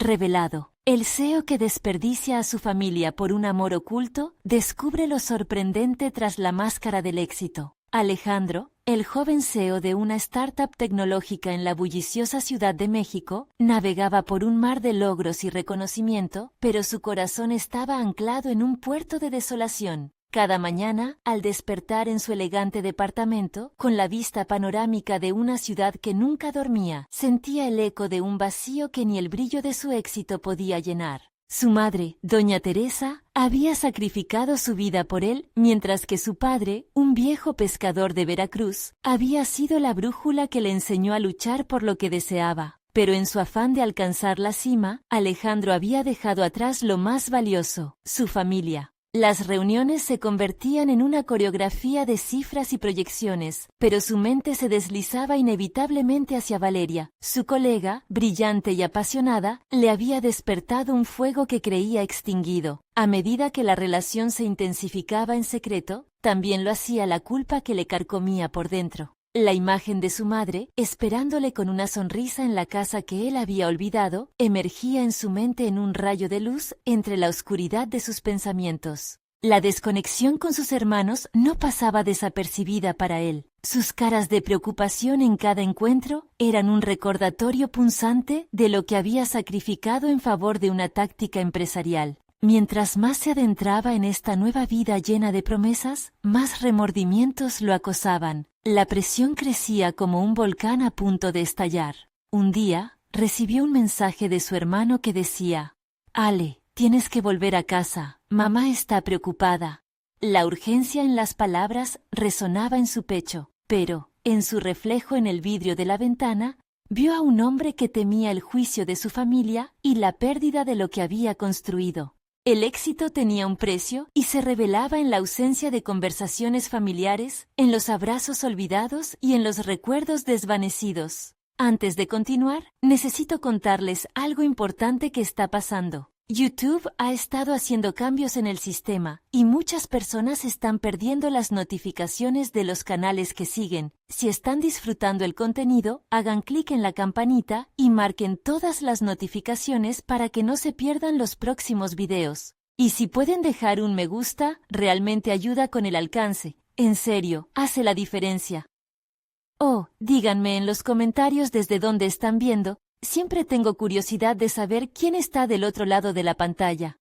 revelado. El CEO que desperdicia a su familia por un amor oculto, descubre lo sorprendente tras la máscara del éxito. Alejandro, el joven CEO de una startup tecnológica en la bulliciosa Ciudad de México, navegaba por un mar de logros y reconocimiento, pero su corazón estaba anclado en un puerto de desolación. Cada mañana, al despertar en su elegante departamento, con la vista panorámica de una ciudad que nunca dormía, sentía el eco de un vacío que ni el brillo de su éxito podía llenar. Su madre, doña Teresa, había sacrificado su vida por él, mientras que su padre, un viejo pescador de Veracruz, había sido la brújula que le enseñó a luchar por lo que deseaba. Pero en su afán de alcanzar la cima, Alejandro había dejado atrás lo más valioso, su familia. Las reuniones se convertían en una coreografía de cifras y proyecciones, pero su mente se deslizaba inevitablemente hacia Valeria. Su colega, brillante y apasionada, le había despertado un fuego que creía extinguido. A medida que la relación se intensificaba en secreto, también lo hacía la culpa que le carcomía por dentro. La imagen de su madre, esperándole con una sonrisa en la casa que él había olvidado, emergía en su mente en un rayo de luz entre la oscuridad de sus pensamientos. La desconexión con sus hermanos no pasaba desapercibida para él. Sus caras de preocupación en cada encuentro eran un recordatorio punzante de lo que había sacrificado en favor de una táctica empresarial. Mientras más se adentraba en esta nueva vida llena de promesas, más remordimientos lo acosaban. La presión crecía como un volcán a punto de estallar. Un día, recibió un mensaje de su hermano que decía: «Ale, tienes que volver a casa, mamá está preocupada». La urgencia en las palabras resonaba en su pecho, pero, en su reflejo en el vidrio de la ventana, vio a un hombre que temía el juicio de su familia y la pérdida de lo que había construido. El éxito tenía un precio y se revelaba en la ausencia de conversaciones familiares, en los abrazos olvidados y en los recuerdos desvanecidos. Antes de continuar, necesito contarles algo importante que está pasando. YouTube ha estado haciendo cambios en el sistema y muchas personas están perdiendo las notificaciones de los canales que siguen. Si están disfrutando el contenido, hagan clic en la campanita y marquen todas las notificaciones para que no se pierdan los próximos videos. Y si pueden dejar un me gusta, realmente ayuda con el alcance. En serio, hace la diferencia. Oh, díganme en los comentarios desde dónde están viendo. Siempre tengo curiosidad de saber quién está del otro lado de la pantalla.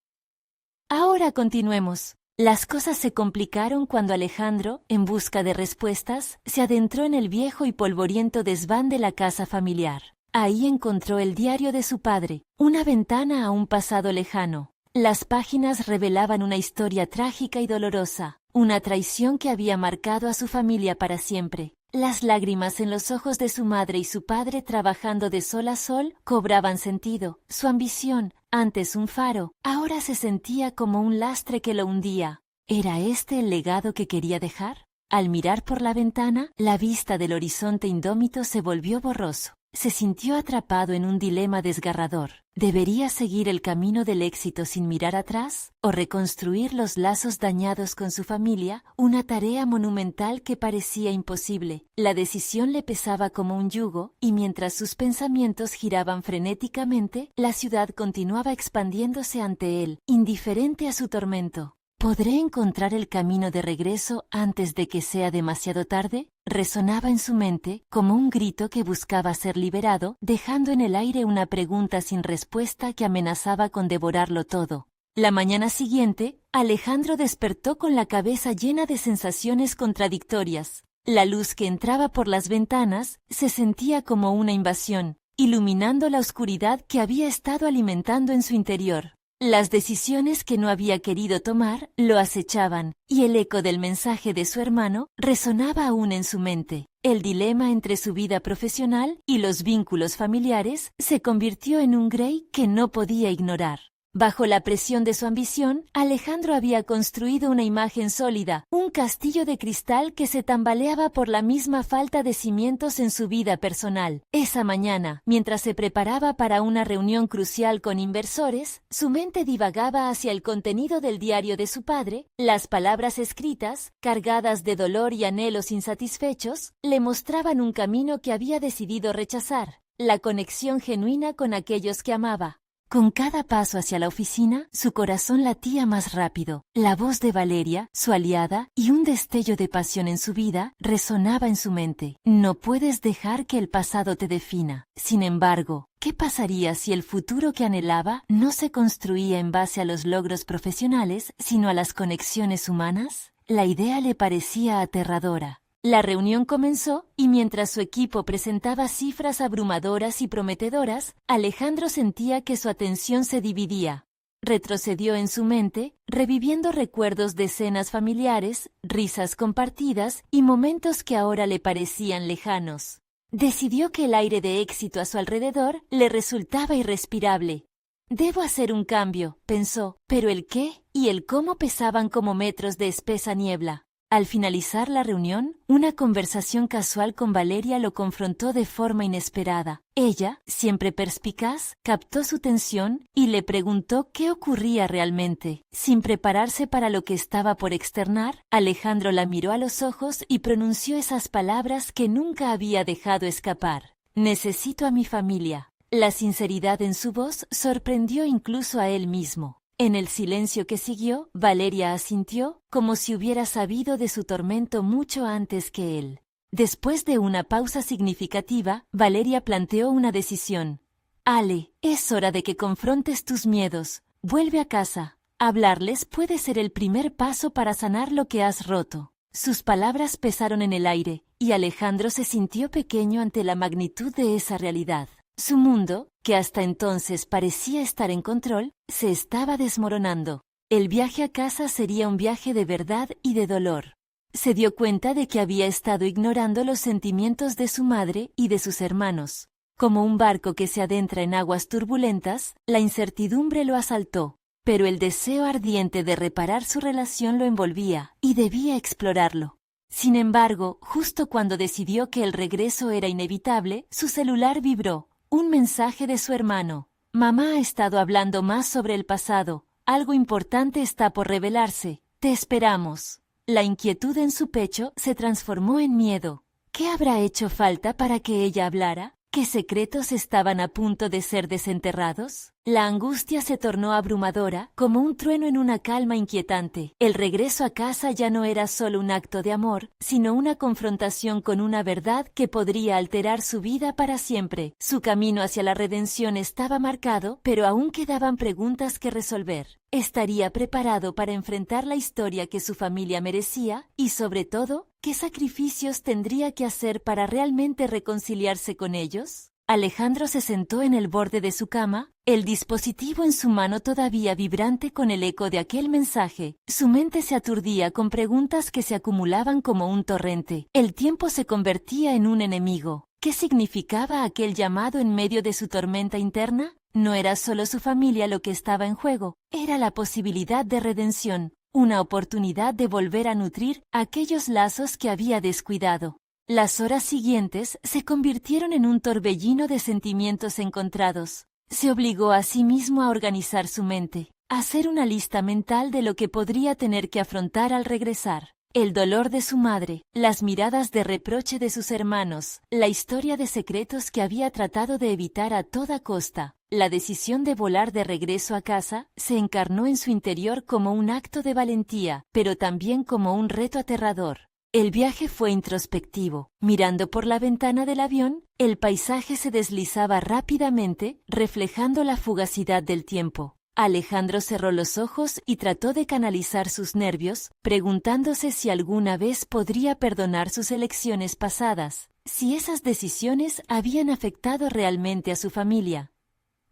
Ahora continuemos. Las cosas se complicaron cuando Alejandro, en busca de respuestas, se adentró en el viejo y polvoriento desván de la casa familiar. Ahí encontró el diario de su padre, una ventana a un pasado lejano. Las páginas revelaban una historia trágica y dolorosa, una traición que había marcado a su familia para siempre. Las lágrimas en los ojos de su madre y su padre trabajando de sol a sol cobraban sentido. Su ambición, antes un faro, ahora se sentía como un lastre que lo hundía. ¿Era este el legado que quería dejar? Al mirar por la ventana, la vista del horizonte indómito se volvió borroso. Se sintió atrapado en un dilema desgarrador. ¿Debería seguir el camino del éxito sin mirar atrás? ¿O reconstruir los lazos dañados con su familia? Una tarea monumental que parecía imposible. La decisión le pesaba como un yugo, y mientras sus pensamientos giraban frenéticamente, la ciudad continuaba expandiéndose ante él, indiferente a su tormento. ¿Podré encontrar el camino de regreso antes de que sea demasiado tarde? Resonaba en su mente como un grito que buscaba ser liberado, dejando en el aire una pregunta sin respuesta que amenazaba con devorarlo todo. La mañana siguiente, Alejandro despertó con la cabeza llena de sensaciones contradictorias. La luz que entraba por las ventanas se sentía como una invasión, iluminando la oscuridad que había estado alimentando en su interior. Las decisiones que no había querido tomar lo acechaban, y el eco del mensaje de su hermano resonaba aún en su mente. El dilema entre su vida profesional y los vínculos familiares se convirtió en un grey que no podía ignorar. Bajo la presión de su ambición, Alejandro había construido una imagen sólida, un castillo de cristal que se tambaleaba por la misma falta de cimientos en su vida personal. Esa mañana, mientras se preparaba para una reunión crucial con inversores, su mente divagaba hacia el contenido del diario de su padre. Las palabras escritas, cargadas de dolor y anhelos insatisfechos, le mostraban un camino que había decidido rechazar, la conexión genuina con aquellos que amaba. Con cada paso hacia la oficina, su corazón latía más rápido. La voz de Valeria, su aliada, y un destello de pasión en su vida, resonaba en su mente. No puedes dejar que el pasado te defina. Sin embargo, ¿qué pasaría si el futuro que anhelaba no se construía en base a los logros profesionales, sino a las conexiones humanas? La idea le parecía aterradora. La reunión comenzó y mientras su equipo presentaba cifras abrumadoras y prometedoras, Alejandro sentía que su atención se dividía. Retrocedió en su mente, reviviendo recuerdos de cenas familiares, risas compartidas y momentos que ahora le parecían lejanos. Decidió que el aire de éxito a su alrededor le resultaba irrespirable. Debo hacer un cambio, pensó, pero el qué y el cómo pesaban como metros de espesa niebla. Al finalizar la reunión, una conversación casual con Valeria lo confrontó de forma inesperada. Ella, siempre perspicaz, captó su tensión y le preguntó qué ocurría realmente. Sin prepararse para lo que estaba por externar, Alejandro la miró a los ojos y pronunció esas palabras que nunca había dejado escapar. Necesito a mi familia. La sinceridad en su voz sorprendió incluso a él mismo. En el silencio que siguió, Valeria asintió, como si hubiera sabido de su tormento mucho antes que él. Después de una pausa significativa, Valeria planteó una decisión. Ale, es hora de que confrontes tus miedos. Vuelve a casa. Hablarles puede ser el primer paso para sanar lo que has roto. Sus palabras pesaron en el aire, y Alejandro se sintió pequeño ante la magnitud de esa realidad. Su mundo, que hasta entonces parecía estar en control, se estaba desmoronando. El viaje a casa sería un viaje de verdad y de dolor. Se dio cuenta de que había estado ignorando los sentimientos de su madre y de sus hermanos. Como un barco que se adentra en aguas turbulentas, la incertidumbre lo asaltó, pero el deseo ardiente de reparar su relación lo envolvía, y debía explorarlo. Sin embargo, justo cuando decidió que el regreso era inevitable, su celular vibró. Un mensaje de su hermano. Mamá ha estado hablando más sobre el pasado. Algo importante está por revelarse. Te esperamos. La inquietud en su pecho se transformó en miedo. ¿Qué habrá hecho falta para que ella hablara? ¿Qué secretos estaban a punto de ser desenterrados? La angustia se tornó abrumadora, como un trueno en una calma inquietante. El regreso a casa ya no era solo un acto de amor, sino una confrontación con una verdad que podría alterar su vida para siempre. Su camino hacia la redención estaba marcado, pero aún quedaban preguntas que resolver. ¿Estaría preparado para enfrentar la historia que su familia merecía? Y sobre todo, ¿qué sacrificios tendría que hacer para realmente reconciliarse con ellos? Alejandro se sentó en el borde de su cama, el dispositivo en su mano todavía vibrante con el eco de aquel mensaje. Su mente se aturdía con preguntas que se acumulaban como un torrente. El tiempo se convertía en un enemigo. ¿Qué significaba aquel llamado en medio de su tormenta interna? No era solo su familia lo que estaba en juego, era la posibilidad de redención, una oportunidad de volver a nutrir aquellos lazos que había descuidado. Las horas siguientes se convirtieron en un torbellino de sentimientos encontrados. Se obligó a sí mismo a organizar su mente, a hacer una lista mental de lo que podría tener que afrontar al regresar. El dolor de su madre, las miradas de reproche de sus hermanos, la historia de secretos que había tratado de evitar a toda costa. La decisión de volar de regreso a casa se encarnó en su interior como un acto de valentía, pero también como un reto aterrador. El viaje fue introspectivo. Mirando por la ventana del avión, el paisaje se deslizaba rápidamente, reflejando la fugacidad del tiempo. Alejandro cerró los ojos y trató de canalizar sus nervios, preguntándose si alguna vez podría perdonar sus elecciones pasadas, si esas decisiones habían afectado realmente a su familia.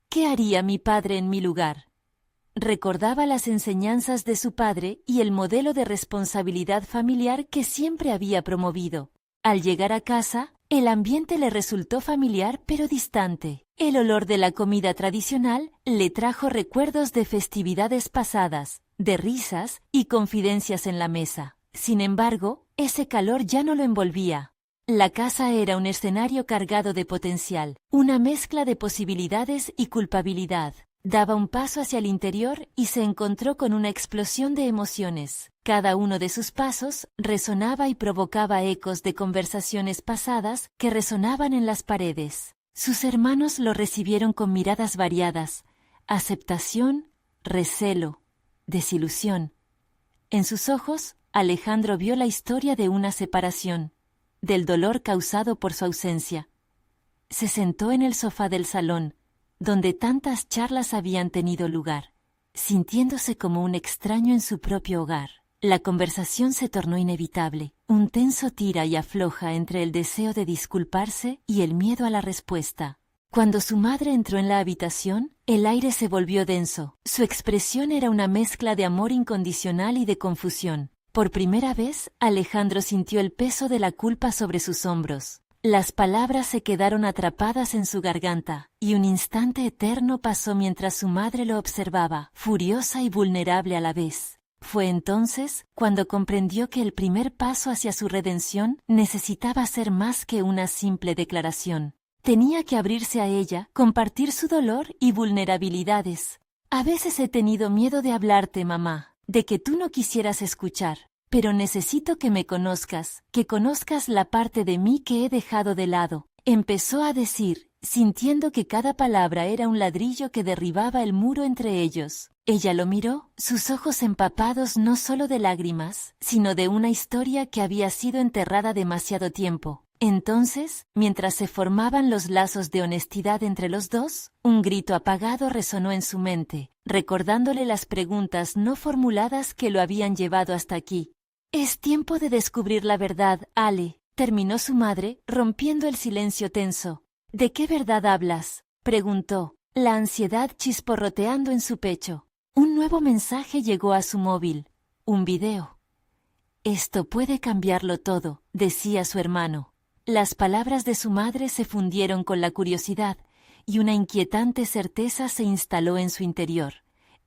¿Qué haría mi padre en mi lugar? Recordaba las enseñanzas de su padre y el modelo de responsabilidad familiar que siempre había promovido. Al llegar a casa, el ambiente le resultó familiar pero distante. El olor de la comida tradicional le trajo recuerdos de festividades pasadas, de risas y confidencias en la mesa. Sin embargo, ese calor ya no lo envolvía. La casa era un escenario cargado de potencial, una mezcla de posibilidades y culpabilidad. Daba un paso hacia el interior y se encontró con una explosión de emociones. Cada uno de sus pasos resonaba y provocaba ecos de conversaciones pasadas que resonaban en las paredes. Sus hermanos lo recibieron con miradas variadas. aceptación, recelo, desilusión. En sus ojos, Alejandro vio la historia de una separación, del dolor causado por su ausencia. Se sentó en el sofá del salón, donde tantas charlas habían tenido lugar, sintiéndose como un extraño en su propio hogar. La conversación se tornó inevitable, un tenso tira y afloja entre el deseo de disculparse y el miedo a la respuesta. Cuando su madre entró en la habitación, el aire se volvió denso. Su expresión era una mezcla de amor incondicional y de confusión. Por primera vez, Alejandro sintió el peso de la culpa sobre sus hombros. Las palabras se quedaron atrapadas en su garganta, y un instante eterno pasó mientras su madre lo observaba, furiosa y vulnerable a la vez. Fue entonces cuando comprendió que el primer paso hacia su redención necesitaba ser más que una simple declaración. Tenía que abrirse a ella, compartir su dolor y vulnerabilidades. A veces he tenido miedo de hablarte, mamá, de que tú no quisieras escuchar. Pero necesito que me conozcas, que conozcas la parte de mí que he dejado de lado. Empezó a decir, sintiendo que cada palabra era un ladrillo que derribaba el muro entre ellos. Ella lo miró, sus ojos empapados no solo de lágrimas, sino de una historia que había sido enterrada demasiado tiempo. Entonces, mientras se formaban los lazos de honestidad entre los dos, un grito apagado resonó en su mente, recordándole las preguntas no formuladas que lo habían llevado hasta aquí. «Es tiempo de descubrir la verdad, Ale», terminó su madre, rompiendo el silencio tenso. «¿De qué verdad hablas?», preguntó, la ansiedad chisporroteando en su pecho. Un nuevo mensaje llegó a su móvil, un video. «Esto puede cambiarlo todo», decía su hermano. Las palabras de su madre se fundieron con la curiosidad, y una inquietante certeza se instaló en su interior.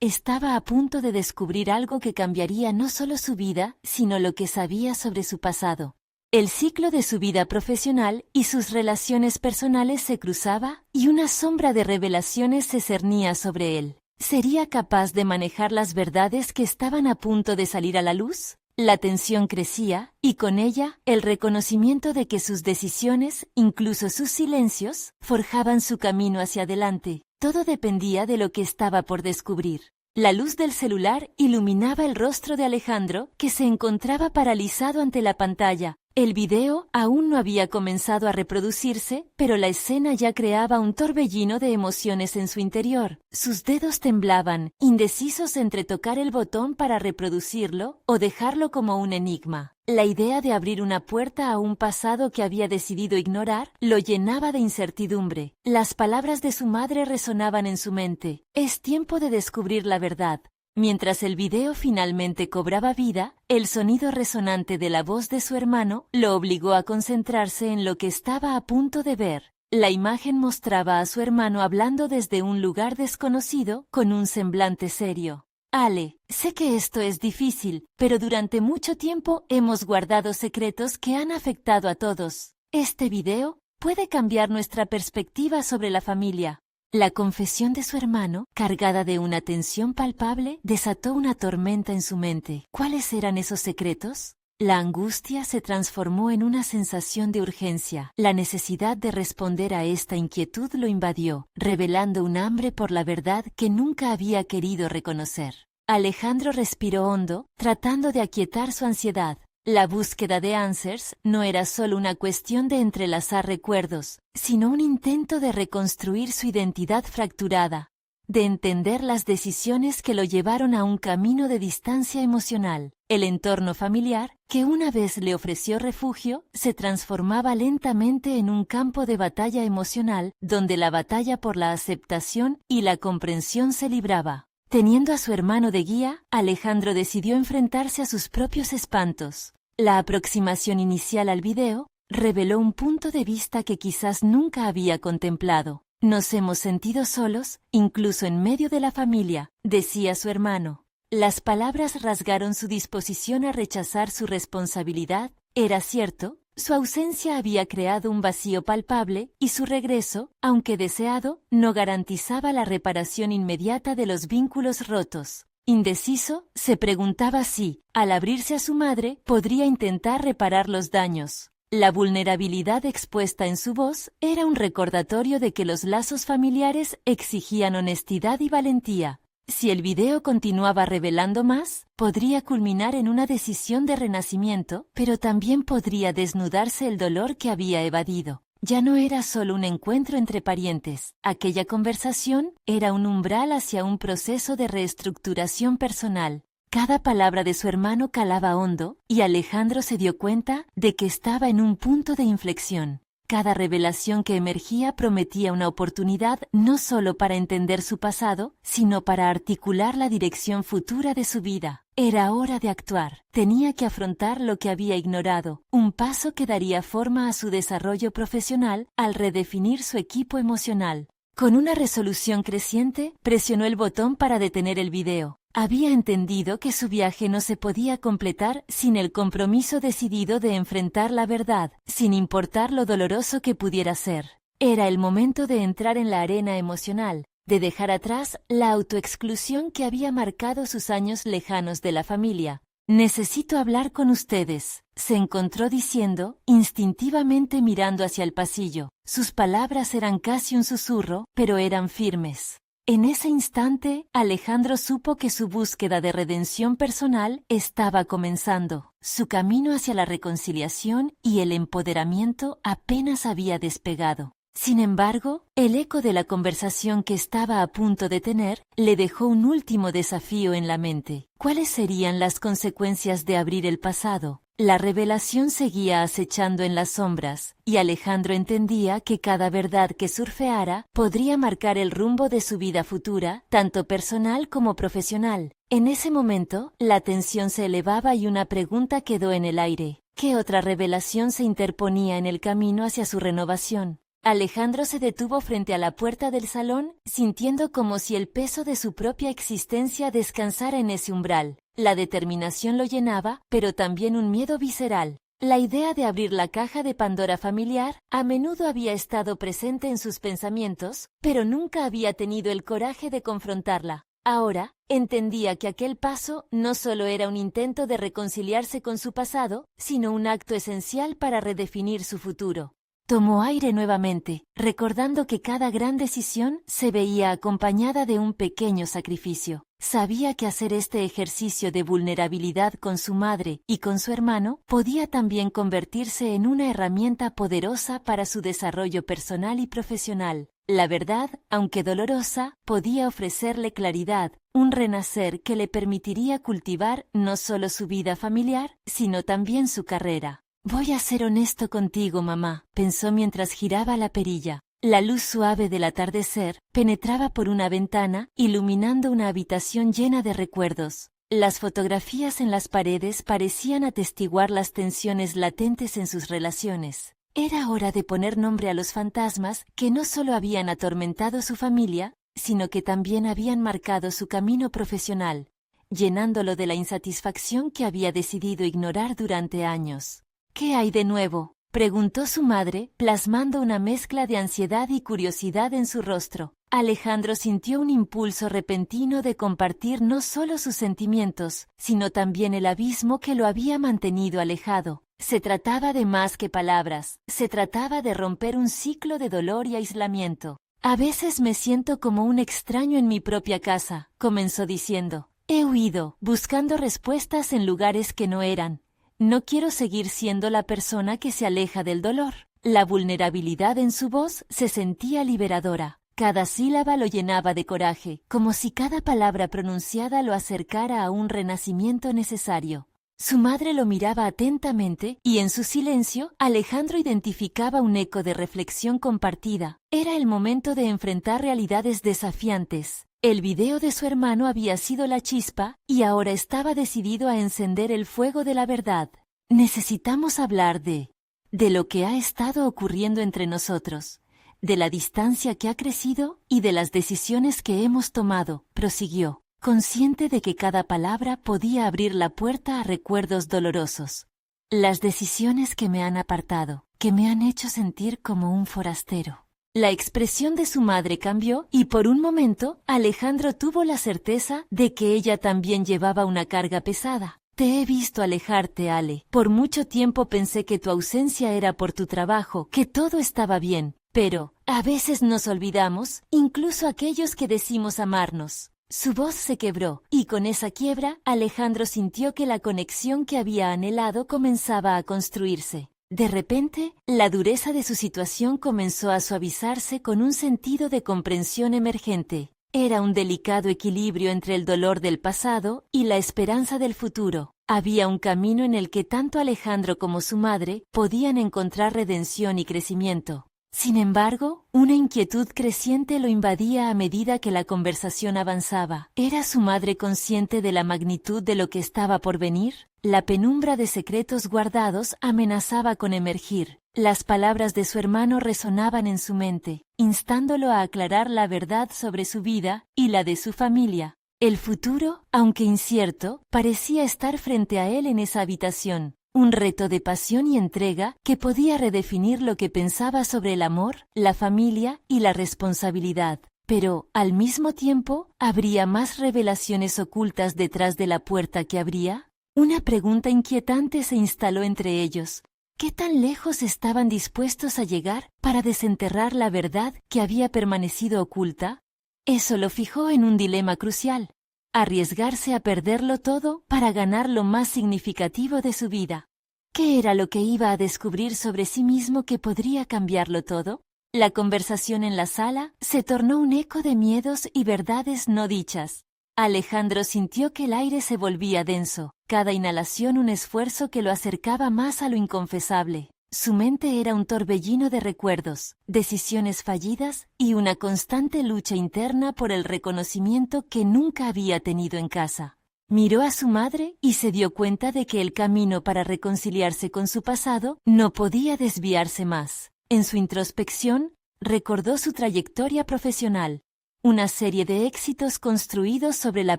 Estaba a punto de descubrir algo que cambiaría no solo su vida, sino lo que sabía sobre su pasado. El ciclo de su vida profesional y sus relaciones personales se cruzaba, y una sombra de revelaciones se cernía sobre él. ¿Sería capaz de manejar las verdades que estaban a punto de salir a la luz? La tensión crecía, y con ella, el reconocimiento de que sus decisiones, incluso sus silencios, forjaban su camino hacia adelante. Todo dependía de lo que estaba por descubrir. La luz del celular iluminaba el rostro de Alejandro, que se encontraba paralizado ante la pantalla. El video aún no había comenzado a reproducirse, pero la escena ya creaba un torbellino de emociones en su interior. Sus dedos temblaban, indecisos entre tocar el botón para reproducirlo o dejarlo como un enigma. La idea de abrir una puerta a un pasado que había decidido ignorar lo llenaba de incertidumbre. Las palabras de su madre resonaban en su mente. «Es tiempo de descubrir la verdad». Mientras el video finalmente cobraba vida, el sonido resonante de la voz de su hermano lo obligó a concentrarse en lo que estaba a punto de ver. La imagen mostraba a su hermano hablando desde un lugar desconocido, con un semblante serio. «Ale, sé que esto es difícil, pero durante mucho tiempo hemos guardado secretos que han afectado a todos. Este video puede cambiar nuestra perspectiva sobre la familia». La confesión de su hermano, cargada de una tensión palpable, desató una tormenta en su mente. ¿Cuáles eran esos secretos? La angustia se transformó en una sensación de urgencia. La necesidad de responder a esta inquietud lo invadió, revelando un hambre por la verdad que nunca había querido reconocer. Alejandro respiró hondo, tratando de aquietar su ansiedad. La búsqueda de Answers no era solo una cuestión de entrelazar recuerdos, sino un intento de reconstruir su identidad fracturada, de entender las decisiones que lo llevaron a un camino de distancia emocional. El entorno familiar, que una vez le ofreció refugio, se transformaba lentamente en un campo de batalla emocional, donde la batalla por la aceptación y la comprensión se libraba. Teniendo a su hermano de guía, Alejandro decidió enfrentarse a sus propios espantos. La aproximación inicial al video reveló un punto de vista que quizás nunca había contemplado. «Nos hemos sentido solos, incluso en medio de la familia», decía su hermano. Las palabras rasgaron su disposición a rechazar su responsabilidad. Era cierto, su ausencia había creado un vacío palpable, y su regreso, aunque deseado, no garantizaba la reparación inmediata de los vínculos rotos. Indeciso, se preguntaba si, al abrirse a su madre, podría intentar reparar los daños. La vulnerabilidad expuesta en su voz era un recordatorio de que los lazos familiares exigían honestidad y valentía. Si el video continuaba revelando más, podría culminar en una decisión de renacimiento, pero también podría desnudarse el dolor que había evadido. Ya no era solo un encuentro entre parientes. Aquella conversación era un umbral hacia un proceso de reestructuración personal. Cada palabra de su hermano calaba hondo, y Alejandro se dio cuenta de que estaba en un punto de inflexión. Cada revelación que emergía prometía una oportunidad no solo para entender su pasado, sino para articular la dirección futura de su vida. Era hora de actuar. Tenía que afrontar lo que había ignorado, un paso que daría forma a su desarrollo profesional al redefinir su equipo emocional. Con una resolución creciente, presionó el botón para detener el video. Había entendido que su viaje no se podía completar sin el compromiso decidido de enfrentar la verdad, sin importar lo doloroso que pudiera ser. Era el momento de entrar en la arena emocional, de dejar atrás la autoexclusión que había marcado sus años lejanos de la familia. «Necesito hablar con ustedes», se encontró diciendo, instintivamente mirando hacia el pasillo. Sus palabras eran casi un susurro, pero eran firmes. En ese instante, Alejandro supo que su búsqueda de redención personal estaba comenzando. Su camino hacia la reconciliación y el empoderamiento apenas había despegado. Sin embargo, el eco de la conversación que estaba a punto de tener le dejó un último desafío en la mente. ¿Cuáles serían las consecuencias de abrir el pasado? La revelación seguía acechando en las sombras, y Alejandro entendía que cada verdad que surfeara podría marcar el rumbo de su vida futura, tanto personal como profesional. En ese momento, la tensión se elevaba y una pregunta quedó en el aire. ¿Qué otra revelación se interponía en el camino hacia su renovación? Alejandro se detuvo frente a la puerta del salón, sintiendo como si el peso de su propia existencia descansara en ese umbral. La determinación lo llenaba, pero también un miedo visceral. La idea de abrir la caja de Pandora familiar a menudo había estado presente en sus pensamientos, pero nunca había tenido el coraje de confrontarla. Ahora, entendía que aquel paso no solo era un intento de reconciliarse con su pasado, sino un acto esencial para redefinir su futuro. Tomó aire nuevamente, recordando que cada gran decisión se veía acompañada de un pequeño sacrificio. Sabía que hacer este ejercicio de vulnerabilidad con su madre y con su hermano podía también convertirse en una herramienta poderosa para su desarrollo personal y profesional. La verdad, aunque dolorosa, podía ofrecerle claridad, un renacer que le permitiría cultivar no solo su vida familiar, sino también su carrera. «Voy a ser honesto contigo, mamá», pensó mientras giraba la perilla. La luz suave del atardecer penetraba por una ventana, iluminando una habitación llena de recuerdos. Las fotografías en las paredes parecían atestiguar las tensiones latentes en sus relaciones. Era hora de poner nombre a los fantasmas que no solo habían atormentado su familia, sino que también habían marcado su camino profesional, llenándolo de la insatisfacción que había decidido ignorar durante años. «¿Qué hay de nuevo?», preguntó su madre, plasmando una mezcla de ansiedad y curiosidad en su rostro. Alejandro sintió un impulso repentino de compartir no solo sus sentimientos, sino también el abismo que lo había mantenido alejado. Se trataba de más que palabras, se trataba de romper un ciclo de dolor y aislamiento. «A veces me siento como un extraño en mi propia casa», comenzó diciendo. «He huido, buscando respuestas en lugares que no eran. No quiero seguir siendo la persona que se aleja del dolor». La vulnerabilidad en su voz se sentía liberadora. Cada sílaba lo llenaba de coraje, como si cada palabra pronunciada lo acercara a un renacimiento necesario. Su madre lo miraba atentamente y en su silencio Alejandro identificaba un eco de reflexión compartida. Era el momento de enfrentar realidades desafiantes. El video de su hermano había sido la chispa y ahora estaba decidido a encender el fuego de la verdad. «Necesitamos hablar de lo que ha estado ocurriendo entre nosotros, de la distancia que ha crecido y de las decisiones que hemos tomado», prosiguió, consciente de que cada palabra podía abrir la puerta a recuerdos dolorosos. «Las decisiones que me han apartado, que me han hecho sentir como un forastero». La expresión de su madre cambió y por un momento Alejandro tuvo la certeza de que ella también llevaba una carga pesada. Te he visto alejarte, Ale. Por mucho tiempo pensé que tu ausencia era por tu trabajo, que todo estaba bien. Pero, a veces nos olvidamos, incluso aquellos que decimos amarnos. Su voz se quebró, y con esa quiebra, Alejandro sintió que la conexión que había anhelado comenzaba a construirse. De repente, la dureza de su situación comenzó a suavizarse con un sentido de comprensión emergente. Era un delicado equilibrio entre el dolor del pasado y la esperanza del futuro. Había un camino en el que tanto Alejandro como su madre podían encontrar redención y crecimiento. Sin embargo, una inquietud creciente lo invadía a medida que la conversación avanzaba. ¿Era su madre consciente de la magnitud de lo que estaba por venir? La penumbra de secretos guardados amenazaba con emergir. Las palabras de su hermano resonaban en su mente, instándolo a aclarar la verdad sobre su vida y la de su familia. El futuro, aunque incierto, parecía estar frente a él en esa habitación. Un reto de pasión y entrega que podía redefinir lo que pensaba sobre el amor, la familia y la responsabilidad. Pero, al mismo tiempo, ¿habría más revelaciones ocultas detrás de la puerta que abría? Una pregunta inquietante se instaló entre ellos. ¿Qué tan lejos estaban dispuestos a llegar para desenterrar la verdad que había permanecido oculta? Eso lo fijó en un dilema crucial. Arriesgarse a perderlo todo para ganar lo más significativo de su vida. ¿Qué era lo que iba a descubrir sobre sí mismo que podría cambiarlo todo? La conversación en la sala se tornó un eco de miedos y verdades no dichas. Alejandro sintió que el aire se volvía denso, cada inhalación un esfuerzo que lo acercaba más a lo inconfesable. Su mente era un torbellino de recuerdos, decisiones fallidas y una constante lucha interna por el reconocimiento que nunca había tenido en casa. Miró a su madre y se dio cuenta de que el camino para reconciliarse con su pasado no podía desviarse más. En su introspección, recordó su trayectoria profesional, una serie de éxitos construidos sobre la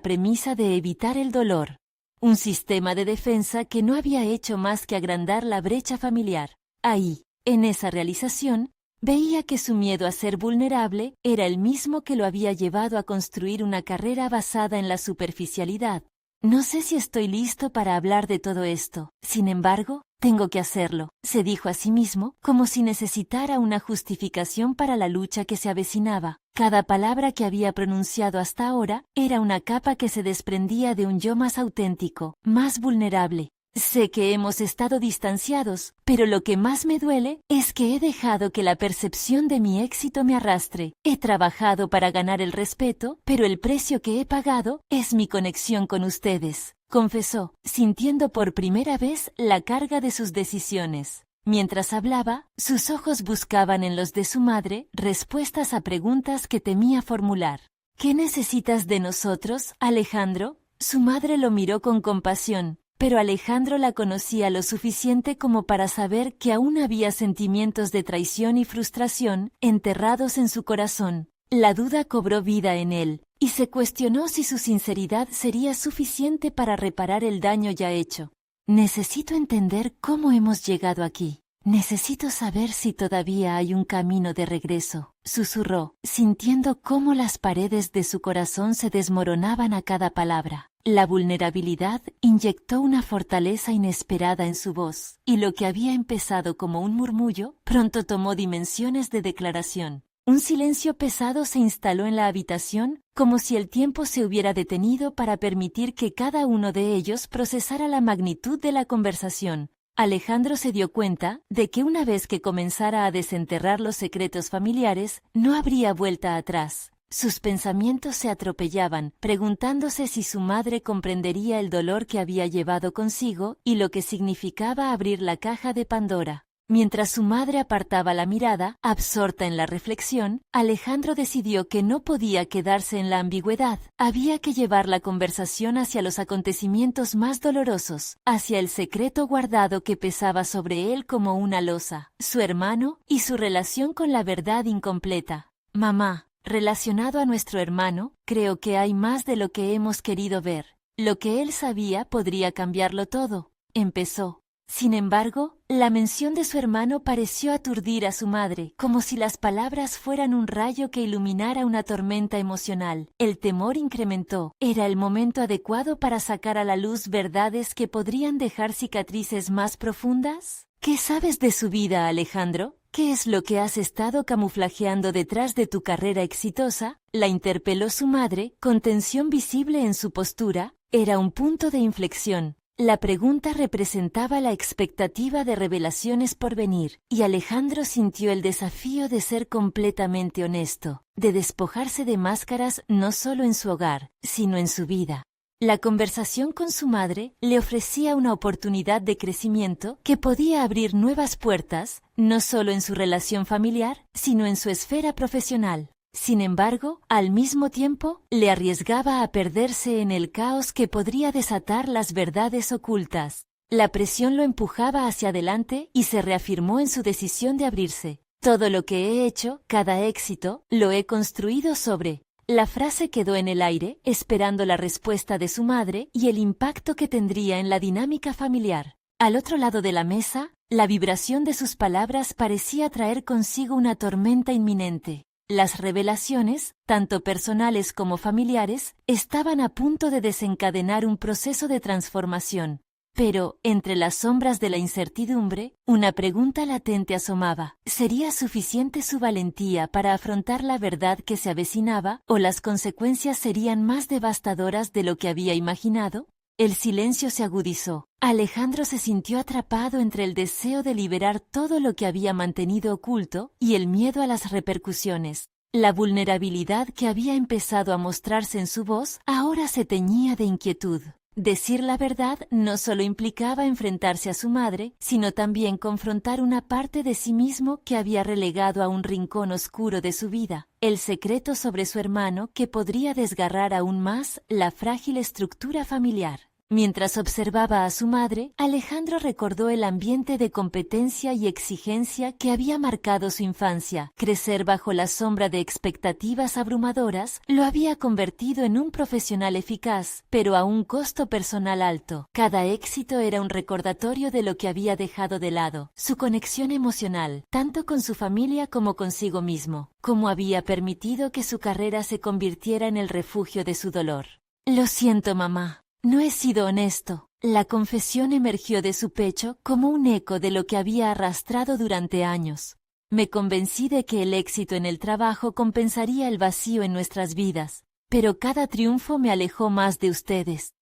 premisa de evitar el dolor, un sistema de defensa que no había hecho más que agrandar la brecha familiar. Ahí, en esa realización, veía que su miedo a ser vulnerable era el mismo que lo había llevado a construir una carrera basada en la superficialidad. No sé si estoy listo para hablar de todo esto, sin embargo, tengo que hacerlo, se dijo a sí mismo, como si necesitara una justificación para la lucha que se avecinaba. Cada palabra que había pronunciado hasta ahora era una capa que se desprendía de un yo más auténtico, más vulnerable. Sé que hemos estado distanciados, pero lo que más me duele es que he dejado que la percepción de mi éxito me arrastre. He trabajado para ganar el respeto, pero el precio que he pagado es mi conexión con ustedes, confesó, sintiendo por primera vez la carga de sus decisiones. Mientras hablaba, sus ojos buscaban en los de su madre respuestas a preguntas que temía formular. ¿Qué necesitas de nosotros, Alejandro? Su madre lo miró con compasión. Pero Alejandro la conocía lo suficiente como para saber que aún había sentimientos de traición y frustración enterrados en su corazón. La duda cobró vida en él, y se cuestionó si su sinceridad sería suficiente para reparar el daño ya hecho. Necesito entender cómo hemos llegado aquí. Necesito saber si todavía hay un camino de regreso, susurró, sintiendo cómo las paredes de su corazón se desmoronaban a cada palabra. La vulnerabilidad inyectó una fortaleza inesperada en su voz, y lo que había empezado como un murmullo, pronto tomó dimensiones de declaración. Un silencio pesado se instaló en la habitación, como si el tiempo se hubiera detenido para permitir que cada uno de ellos procesara la magnitud de la conversación. Alejandro se dio cuenta de que una vez que comenzara a desenterrar los secretos familiares, no habría vuelta atrás. Sus pensamientos se atropellaban, preguntándose si su madre comprendería el dolor que había llevado consigo y lo que significaba abrir la caja de Pandora. Mientras su madre apartaba la mirada, absorta en la reflexión, Alejandro decidió que no podía quedarse en la ambigüedad. Había que llevar la conversación hacia los acontecimientos más dolorosos, hacia el secreto guardado que pesaba sobre él como una losa, su hermano y su relación con la verdad incompleta. Mamá. Relacionado a nuestro hermano, creo que hay más de lo que hemos querido ver. Lo que él sabía podría cambiarlo todo, empezó. Sin embargo, la mención de su hermano pareció aturdir a su madre, como si las palabras fueran un rayo que iluminara una tormenta emocional. El temor incrementó. ¿Era el momento adecuado para sacar a la luz verdades que podrían dejar cicatrices más profundas? ¿Qué sabes de su vida, Alejandro? ¿Qué es lo que has estado camuflajeando detrás de tu carrera exitosa? La interpeló su madre, con tensión visible en su postura. Era un punto de inflexión. La pregunta representaba la expectativa de revelaciones por venir, y Alejandro sintió el desafío de ser completamente honesto, de despojarse de máscaras no solo en su hogar, sino en su vida. La conversación con su madre le ofrecía una oportunidad de crecimiento que podía abrir nuevas puertas, no solo en su relación familiar, sino en su esfera profesional. Sin embargo, al mismo tiempo, le arriesgaba a perderse en el caos que podría desatar las verdades ocultas. La presión lo empujaba hacia adelante y se reafirmó en su decisión de abrirse. Todo lo que he hecho, cada éxito, lo he construido sobre. La frase quedó en el aire, esperando la respuesta de su madre y el impacto que tendría en la dinámica familiar. Al otro lado de la mesa, la vibración de sus palabras parecía traer consigo una tormenta inminente. Las revelaciones, tanto personales como familiares, estaban a punto de desencadenar un proceso de transformación. Pero, entre las sombras de la incertidumbre, una pregunta latente asomaba. ¿Sería suficiente su valentía para afrontar la verdad que se avecinaba, o las consecuencias serían más devastadoras de lo que había imaginado? El silencio se agudizó. Alejandro se sintió atrapado entre el deseo de liberar todo lo que había mantenido oculto y el miedo a las repercusiones. La vulnerabilidad que había empezado a mostrarse en su voz ahora se teñía de inquietud. Decir la verdad no solo implicaba enfrentarse a su madre, sino también confrontar una parte de sí mismo que había relegado a un rincón oscuro de su vida, el secreto sobre su hermano que podría desgarrar aún más la frágil estructura familiar. Mientras observaba a su madre, Alejandro recordó el ambiente de competencia y exigencia que había marcado su infancia. Crecer bajo la sombra de expectativas abrumadoras lo había convertido en un profesional eficaz, pero a un costo personal alto. Cada éxito era un recordatorio de lo que había dejado de lado, su conexión emocional, tanto con su familia como consigo mismo. Cómo había permitido que su carrera se convirtiera en el refugio de su dolor. Lo siento, mamá. No he sido honesto. La confesión emergió de su pecho como un eco de lo que había arrastrado durante años. Me convencí de que el éxito en el trabajo compensaría el vacío en nuestras vidas, pero cada triunfo me alejó más de ustedes.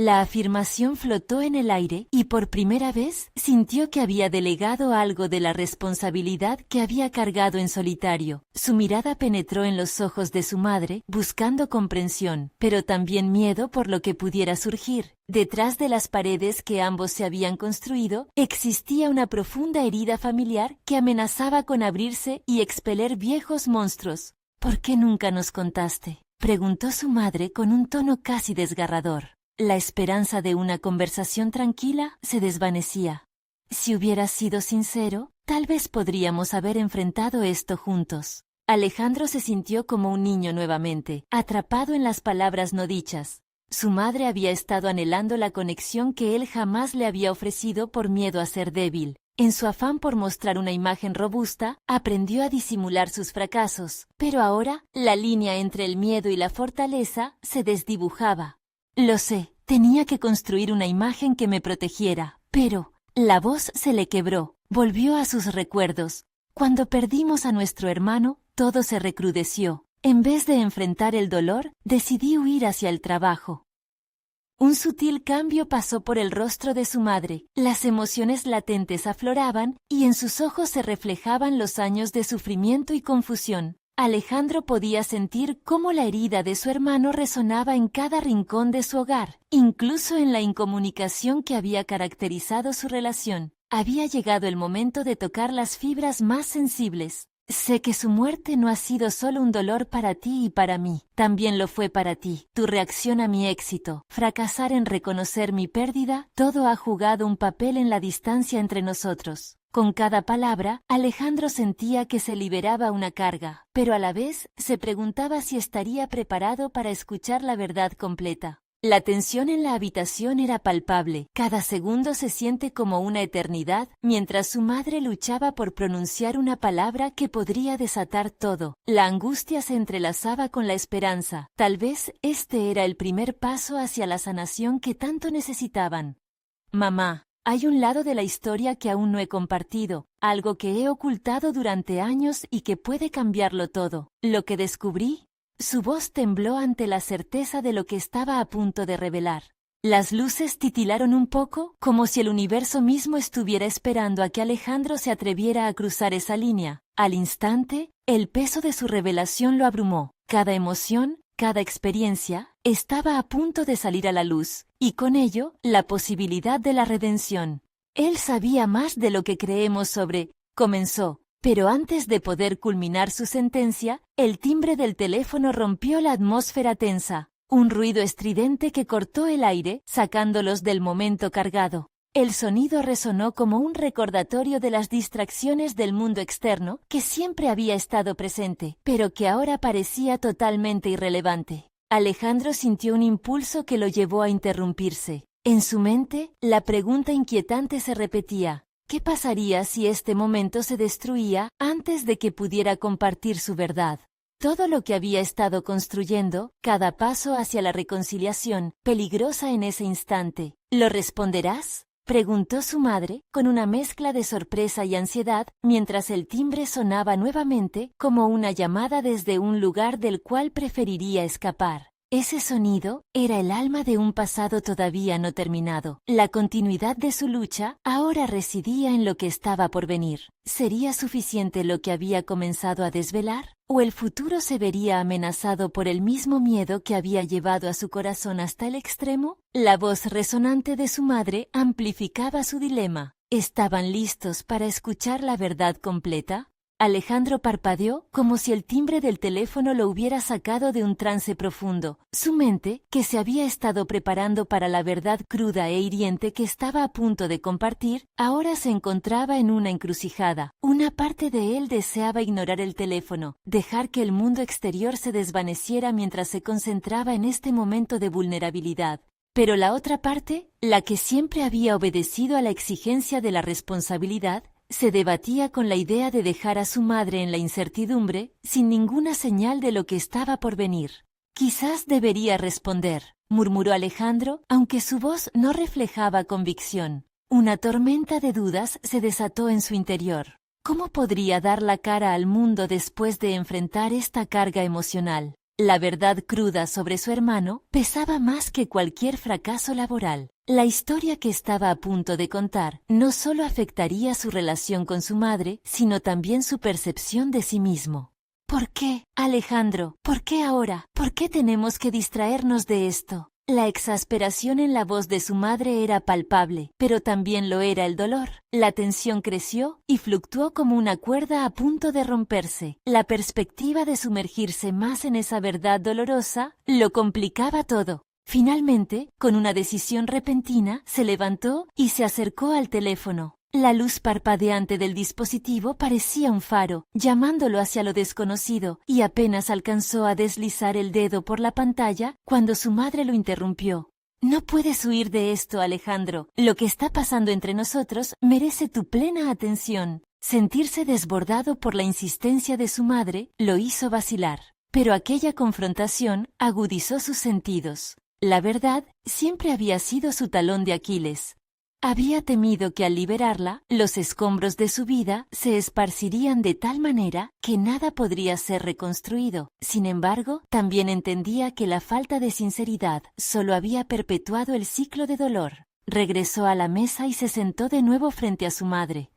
La afirmación flotó en el aire y por primera vez sintió que había delegado algo de la responsabilidad que había cargado en solitario. Su mirada penetró en los ojos de su madre, buscando comprensión, pero también miedo por lo que pudiera surgir. Detrás de las paredes que ambos se habían construido, existía una profunda herida familiar que amenazaba con abrirse y expeler viejos monstruos. ¿Por qué nunca nos contaste?, preguntó su madre con un tono casi desgarrador. La esperanza de una conversación tranquila se desvanecía. Si hubieras sido sincero, tal vez podríamos haber enfrentado esto juntos. Alejandro se sintió como un niño nuevamente, atrapado en las palabras no dichas. Su madre había estado anhelando la conexión que él jamás le había ofrecido por miedo a ser débil. En su afán por mostrar una imagen robusta, aprendió a disimular sus fracasos, pero ahora la línea entre el miedo y la fortaleza se desdibujaba. Lo sé, tenía que construir una imagen que me protegiera, pero la voz se le quebró, volvió a sus recuerdos. Cuando perdimos a nuestro hermano, todo se recrudeció. En vez de enfrentar el dolor, decidí huir hacia el trabajo. Un sutil cambio pasó por el rostro de su madre, las emociones latentes afloraban y en sus ojos se reflejaban los años de sufrimiento y confusión. Alejandro podía sentir cómo la herida de su hermano resonaba en cada rincón de su hogar, incluso en la incomunicación que había caracterizado su relación. Había llegado el momento de tocar las fibras más sensibles. Sé que su muerte no ha sido solo un dolor para ti y para mí, también lo fue para ti. Tu reacción a mi éxito, fracasar en reconocer mi pérdida, todo ha jugado un papel en la distancia entre nosotros. Con cada palabra, Alejandro sentía que se liberaba una carga, pero a la vez se preguntaba si estaría preparado para escuchar la verdad completa. La tensión en la habitación era palpable. Cada segundo se siente como una eternidad, mientras su madre luchaba por pronunciar una palabra que podría desatar todo. La angustia se entrelazaba con la esperanza. Tal vez este era el primer paso hacia la sanación que tanto necesitaban. Mamá, hay un lado de la historia que aún no he compartido, algo que he ocultado durante años y que puede cambiarlo todo. Lo que descubrí. Su voz tembló ante la certeza de lo que estaba a punto de revelar. Las luces titilaron un poco, como si el universo mismo estuviera esperando a que Alejandro se atreviera a cruzar esa línea. Al instante, el peso de su revelación lo abrumó. Cada emoción, cada experiencia, estaba a punto de salir a la luz, y con ello, la posibilidad de la redención. Él sabía más de lo que creemos sobre... Comenzó. Pero antes de poder culminar su sentencia, el timbre del teléfono rompió la atmósfera tensa, un ruido estridente que cortó el aire, sacándolos del momento cargado. El sonido resonó como un recordatorio de las distracciones del mundo externo que siempre había estado presente, pero que ahora parecía totalmente irrelevante. Alejandro sintió un impulso que lo llevó a interrumpirse. En su mente, la pregunta inquietante se repetía. ¿Qué pasaría si este momento se destruía antes de que pudiera compartir su verdad? Todo lo que había estado construyendo, cada paso hacia la reconciliación, peligrosa en ese instante. ¿Lo responderás?, preguntó su madre, con una mezcla de sorpresa y ansiedad, mientras el timbre sonaba nuevamente como una llamada desde un lugar del cual preferiría escapar. Ese sonido era el alma de un pasado todavía no terminado. La continuidad de su lucha ahora residía en lo que estaba por venir. ¿Sería suficiente lo que había comenzado a desvelar? ¿O el futuro se vería amenazado por el mismo miedo que había llevado a su corazón hasta el extremo? La voz resonante de su madre amplificaba su dilema. ¿Estaban listos para escuchar la verdad completa? Alejandro parpadeó como si el timbre del teléfono lo hubiera sacado de un trance profundo. Su mente, que se había estado preparando para la verdad cruda e hiriente que estaba a punto de compartir, ahora se encontraba en una encrucijada. Una parte de él deseaba ignorar el teléfono, dejar que el mundo exterior se desvaneciera mientras se concentraba en este momento de vulnerabilidad. Pero la otra parte, la que siempre había obedecido a la exigencia de la responsabilidad, se debatía con la idea de dejar a su madre en la incertidumbre, sin ninguna señal de lo que estaba por venir. Quizás debería responder, murmuró Alejandro, aunque su voz no reflejaba convicción. Una tormenta de dudas se desató en su interior. ¿Cómo podría dar la cara al mundo después de enfrentar esta carga emocional? La verdad cruda sobre su hermano pesaba más que cualquier fracaso laboral. La historia que estaba a punto de contar no solo afectaría su relación con su madre, sino también su percepción de sí mismo. ¿Por qué, Alejandro? ¿Por qué ahora? ¿Por qué tenemos que distraernos de esto? La exasperación en la voz de su madre era palpable, pero también lo era el dolor. La tensión creció y fluctuó como una cuerda a punto de romperse. La perspectiva de sumergirse más en esa verdad dolorosa lo complicaba todo. Finalmente, con una decisión repentina, se levantó y se acercó al teléfono. La luz parpadeante del dispositivo parecía un faro, llamándolo hacia lo desconocido, y apenas alcanzó a deslizar el dedo por la pantalla cuando su madre lo interrumpió. No puedes huir de esto, Alejandro. Lo que está pasando entre nosotros merece tu plena atención. Sentirse desbordado por la insistencia de su madre lo hizo vacilar, pero aquella confrontación agudizó sus sentidos. La verdad siempre había sido su talón de Aquiles. Había temido que al liberarla, los escombros de su vida se esparcirían de tal manera que nada podría ser reconstruido. Sin embargo, también entendía que la falta de sinceridad solo había perpetuado el ciclo de dolor. Regresó a la mesa y se sentó de nuevo frente a su madre.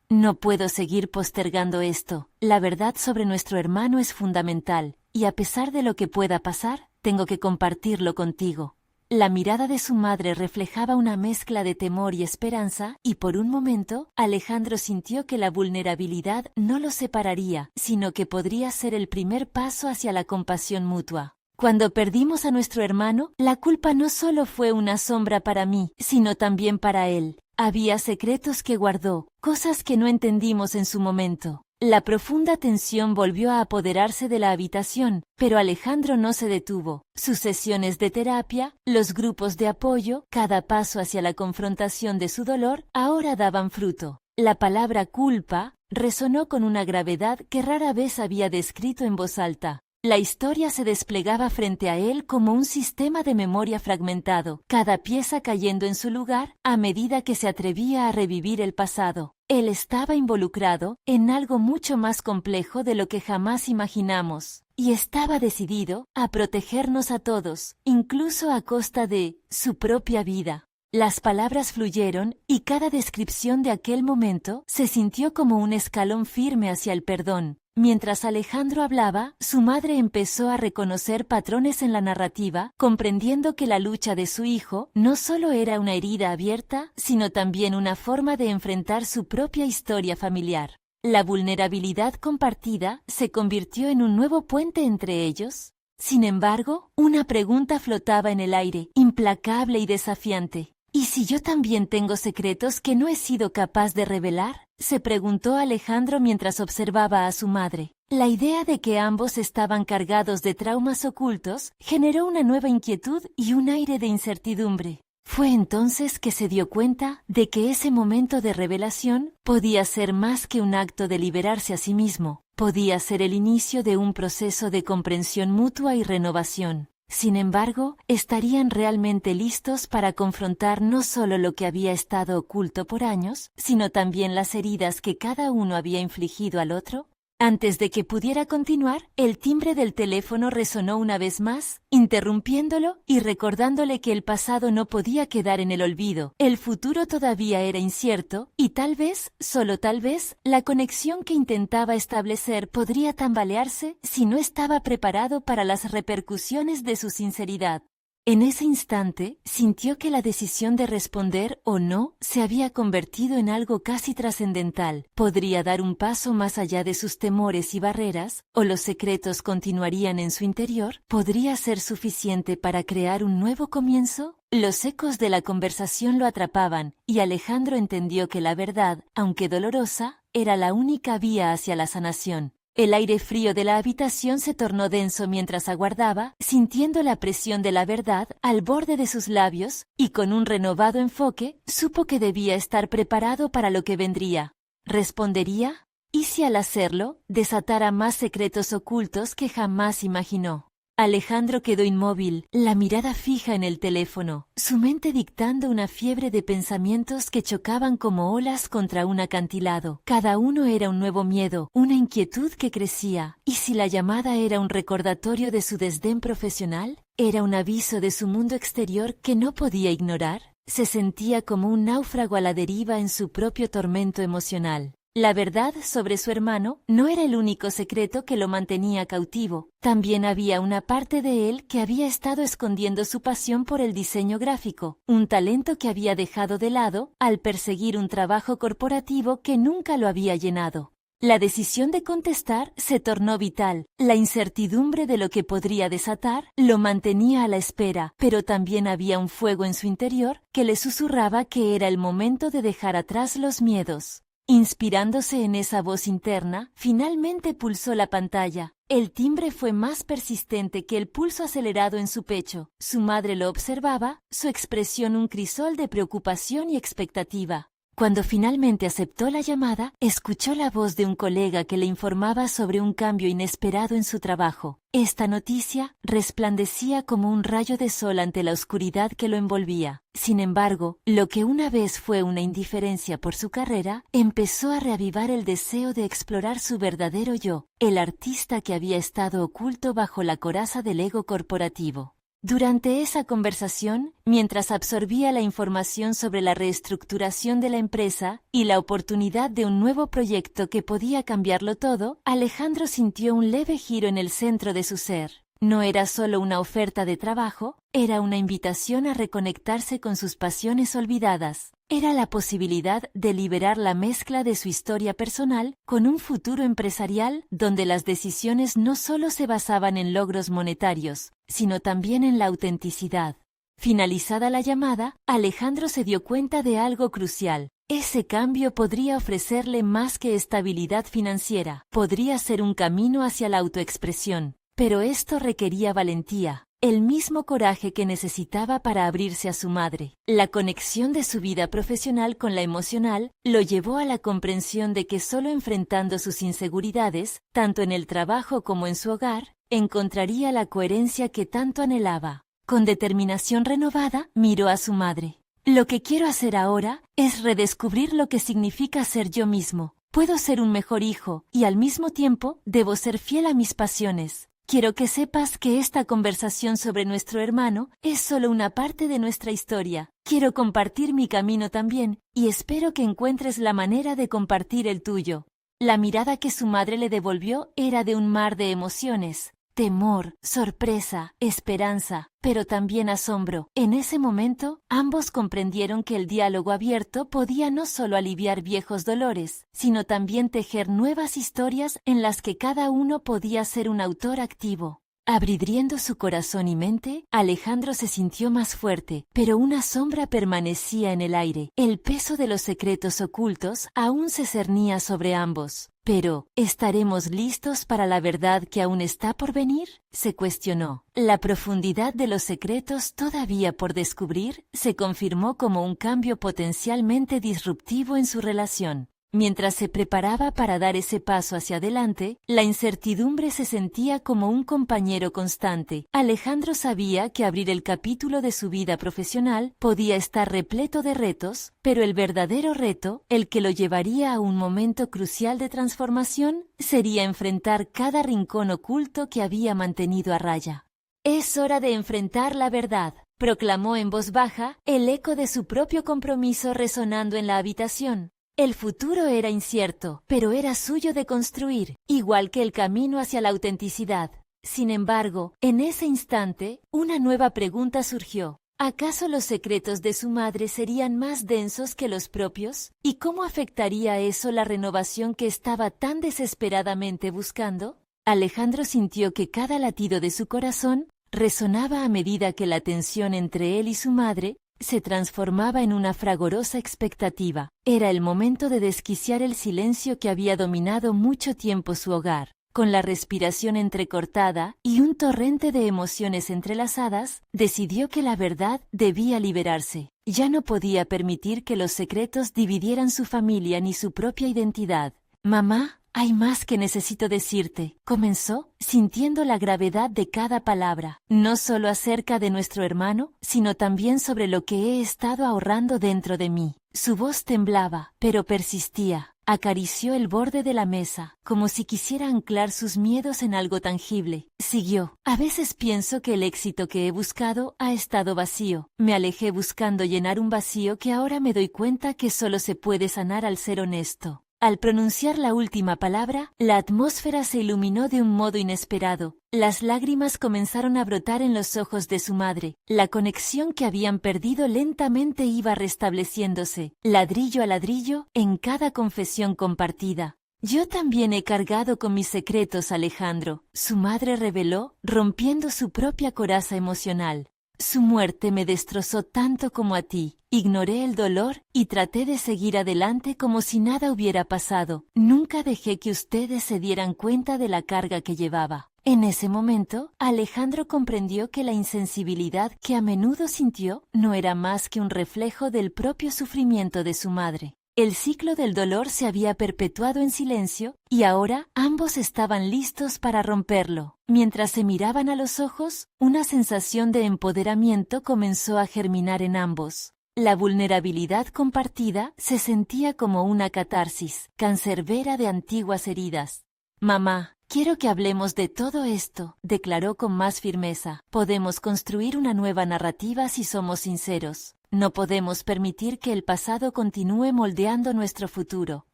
No puedo seguir postergando esto. La verdad sobre nuestro hermano es fundamental, y a pesar de lo que pueda pasar, tengo que compartirlo contigo. La mirada de su madre reflejaba una mezcla de temor y esperanza, y por un momento, Alejandro sintió que la vulnerabilidad no los separaría, sino que podría ser el primer paso hacia la compasión mutua. Cuando perdimos a nuestro hermano, la culpa no solo fue una sombra para mí, sino también para él. Había secretos que guardó, cosas que no entendimos en su momento. La profunda tensión volvió a apoderarse de la habitación, pero Alejandro no se detuvo. Sus sesiones de terapia, los grupos de apoyo, cada paso hacia la confrontación de su dolor, ahora daban fruto. La palabra culpa resonó con una gravedad que rara vez había descrito en voz alta. La historia se desplegaba frente a él como un sistema de memoria fragmentado, cada pieza cayendo en su lugar a medida que se atrevía a revivir el pasado. Él estaba involucrado en algo mucho más complejo de lo que jamás imaginamos, y estaba decidido a protegernos a todos, incluso a costa de su propia vida. Las palabras fluyeron y cada descripción de aquel momento se sintió como un escalón firme hacia el perdón. Mientras Alejandro hablaba, su madre empezó a reconocer patrones en la narrativa, comprendiendo que la lucha de su hijo no solo era una herida abierta, sino también una forma de enfrentar su propia historia familiar. La vulnerabilidad compartida se convirtió en un nuevo puente entre ellos. Sin embargo, una pregunta flotaba en el aire, implacable y desafiante. ¿Y si yo también tengo secretos que no he sido capaz de revelar? Se preguntó Alejandro mientras observaba a su madre. La idea de que ambos estaban cargados de traumas ocultos generó una nueva inquietud y un aire de incertidumbre. Fue entonces que se dio cuenta de que ese momento de revelación podía ser más que un acto de liberarse a sí mismo, podía ser el inicio de un proceso de comprensión mutua y renovación. Sin embargo, ¿estarían realmente listos para confrontar no solo lo que había estado oculto por años, sino también las heridas que cada uno había infligido al otro? Antes de que pudiera continuar, el timbre del teléfono resonó una vez más, interrumpiéndolo y recordándole que el pasado no podía quedar en el olvido. El futuro todavía era incierto y tal vez, solo tal vez, la conexión que intentaba establecer podría tambalearse si no estaba preparado para las repercusiones de su sinceridad. En ese instante, sintió que la decisión de responder o no se había convertido en algo casi trascendental. Podría dar un paso más allá de sus temores y barreras, o los secretos continuarían en su interior. ¿Podría ser suficiente para crear un nuevo comienzo? Los ecos de la conversación lo atrapaban, y Alejandro entendió que la verdad, aunque dolorosa, era la única vía hacia la sanación. El aire frío de la habitación se tornó denso mientras aguardaba, sintiendo la presión de la verdad al borde de sus labios, y con un renovado enfoque, supo que debía estar preparado para lo que vendría. ¿Respondería? ¿Y si al hacerlo, desatara más secretos ocultos que jamás imaginó? Alejandro quedó inmóvil, la mirada fija en el teléfono, su mente dictando una fiebre de pensamientos que chocaban como olas contra un acantilado. Cada uno era un nuevo miedo, una inquietud que crecía. ¿Y si la llamada era un recordatorio de su desdén profesional? ¿Era un aviso de su mundo exterior que no podía ignorar? Se sentía como un náufrago a la deriva en su propio tormento emocional. La verdad sobre su hermano no era el único secreto que lo mantenía cautivo. También había una parte de él que había estado escondiendo su pasión por el diseño gráfico, un talento que había dejado de lado al perseguir un trabajo corporativo que nunca lo había llenado. La decisión de contestar se tornó vital. La incertidumbre de lo que podría desatar lo mantenía a la espera, pero también había un fuego en su interior que le susurraba que era el momento de dejar atrás los miedos. Inspirándose en esa voz interna, finalmente pulsó la pantalla. El timbre fue más persistente que el pulso acelerado en su pecho. Su madre lo observaba, su expresión un crisol de preocupación y expectativa. Cuando finalmente aceptó la llamada, escuchó la voz de un colega que le informaba sobre un cambio inesperado en su trabajo. Esta noticia resplandecía como un rayo de sol ante la oscuridad que lo envolvía. Sin embargo, lo que una vez fue una indiferencia por su carrera, empezó a reavivar el deseo de explorar su verdadero yo, el artista que había estado oculto bajo la coraza del ego corporativo. Durante esa conversación, mientras absorbía la información sobre la reestructuración de la empresa y la oportunidad de un nuevo proyecto que podía cambiarlo todo, Alejandro sintió un leve giro en el centro de su ser. No era solo una oferta de trabajo, era una invitación a reconectarse con sus pasiones olvidadas. Era la posibilidad de liberar la mezcla de su historia personal con un futuro empresarial donde las decisiones no solo se basaban en logros monetarios, sino también en la autenticidad. Finalizada la llamada, Alejandro se dio cuenta de algo crucial. Ese cambio podría ofrecerle más que estabilidad financiera, podría ser un camino hacia la autoexpresión, pero esto requería valentía, el mismo coraje que necesitaba para abrirse a su madre. La conexión de su vida profesional con la emocional lo llevó a la comprensión de que solo enfrentando sus inseguridades, tanto en el trabajo como en su hogar, encontraría la coherencia que tanto anhelaba. Con determinación renovada, miró a su madre. Lo que quiero hacer ahora es redescubrir lo que significa ser yo mismo. Puedo ser un mejor hijo y al mismo tiempo debo ser fiel a mis pasiones. Quiero que sepas que esta conversación sobre nuestro hermano es solo una parte de nuestra historia. Quiero compartir mi camino también y espero que encuentres la manera de compartir el tuyo. La mirada que su madre le devolvió era de un mar de emociones. Temor, sorpresa, esperanza, pero también asombro. En ese momento, ambos comprendieron que el diálogo abierto podía no solo aliviar viejos dolores, sino también tejer nuevas historias en las que cada uno podía ser un autor activo. Abriendo su corazón y mente, Alejandro se sintió más fuerte, pero una sombra permanecía en el aire. El peso de los secretos ocultos aún se cernía sobre ambos. Pero, ¿estaremos listos para la verdad que aún está por venir?, se cuestionó. La profundidad de los secretos todavía por descubrir se confirmó como un cambio potencialmente disruptivo en su relación. Mientras se preparaba para dar ese paso hacia adelante, la incertidumbre se sentía como un compañero constante. Alejandro sabía que abrir el capítulo de su vida profesional podía estar repleto de retos, pero el verdadero reto, el que lo llevaría a un momento crucial de transformación, sería enfrentar cada rincón oculto que había mantenido a raya. «Es hora de enfrentar la verdad», proclamó en voz baja, el eco de su propio compromiso resonando en la habitación. El futuro era incierto, pero era suyo de construir, igual que el camino hacia la autenticidad. Sin embargo, en ese instante, una nueva pregunta surgió. ¿Acaso los secretos de su madre serían más densos que los propios? ¿Y cómo afectaría eso la renovación que estaba tan desesperadamente buscando? Alejandro sintió que cada latido de su corazón resonaba a medida que la tensión entre él y su madre se transformaba en una fragorosa expectativa. Era el momento de desquiciar el silencio que había dominado mucho tiempo su hogar. Con la respiración entrecortada y un torrente de emociones entrelazadas, decidió que la verdad debía liberarse. Ya no podía permitir que los secretos dividieran su familia ni su propia identidad. «Mamá, hay más que necesito decirte», comenzó, sintiendo la gravedad de cada palabra, no solo acerca de nuestro hermano, sino también sobre lo que he estado ahorrando dentro de mí. Su voz temblaba, pero persistía. Acarició el borde de la mesa, como si quisiera anclar sus miedos en algo tangible. Siguió. «A veces pienso que el éxito que he buscado ha estado vacío. Me alejé buscando llenar un vacío que ahora me doy cuenta que solo se puede sanar al ser honesto». Al pronunciar la última palabra, la atmósfera se iluminó de un modo inesperado. Las lágrimas comenzaron a brotar en los ojos de su madre. La conexión que habían perdido lentamente iba restableciéndose, ladrillo a ladrillo, en cada confesión compartida. «Yo también he cargado con mis secretos, Alejandro», su madre reveló, rompiendo su propia coraza emocional. «Su muerte me destrozó tanto como a ti. Ignoré el dolor y traté de seguir adelante como si nada hubiera pasado. Nunca dejé que ustedes se dieran cuenta de la carga que llevaba». En ese momento, Alejandro comprendió que la insensibilidad que a menudo sintió no era más que un reflejo del propio sufrimiento de su madre. El ciclo del dolor se había perpetuado en silencio y ahora ambos estaban listos para romperlo. Mientras se miraban a los ojos, una sensación de empoderamiento comenzó a germinar en ambos. La vulnerabilidad compartida se sentía como una catarsis, cancerbera de antiguas heridas. «Mamá, quiero que hablemos de todo esto», declaró con más firmeza. «Podemos construir una nueva narrativa si somos sinceros. No podemos permitir que el pasado continúe moldeando nuestro futuro».